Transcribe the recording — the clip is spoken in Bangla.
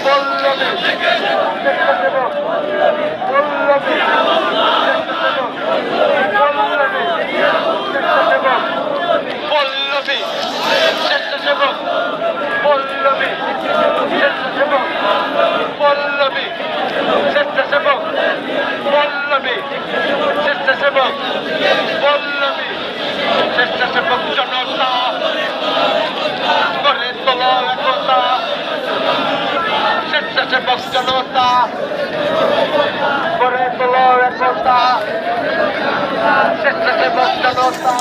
পল্লবী স্বেচ্ছাসেবক পল্লবী পল্লবী স্বেচ্ছাসেবক পল্লবী স্বেচ্ছাসেবক পল্লবী স্বেচ্ছাসেবক পল্লবী স্বেচ্ছাসেবক পল্লবী স্বেচ্ছাসেবক জনতা গড়ে তোলা একতা স্বেচ্ছাসেবক জনতা গড়ে তোলা একতা স্বেচ্ছাসেবক জনতা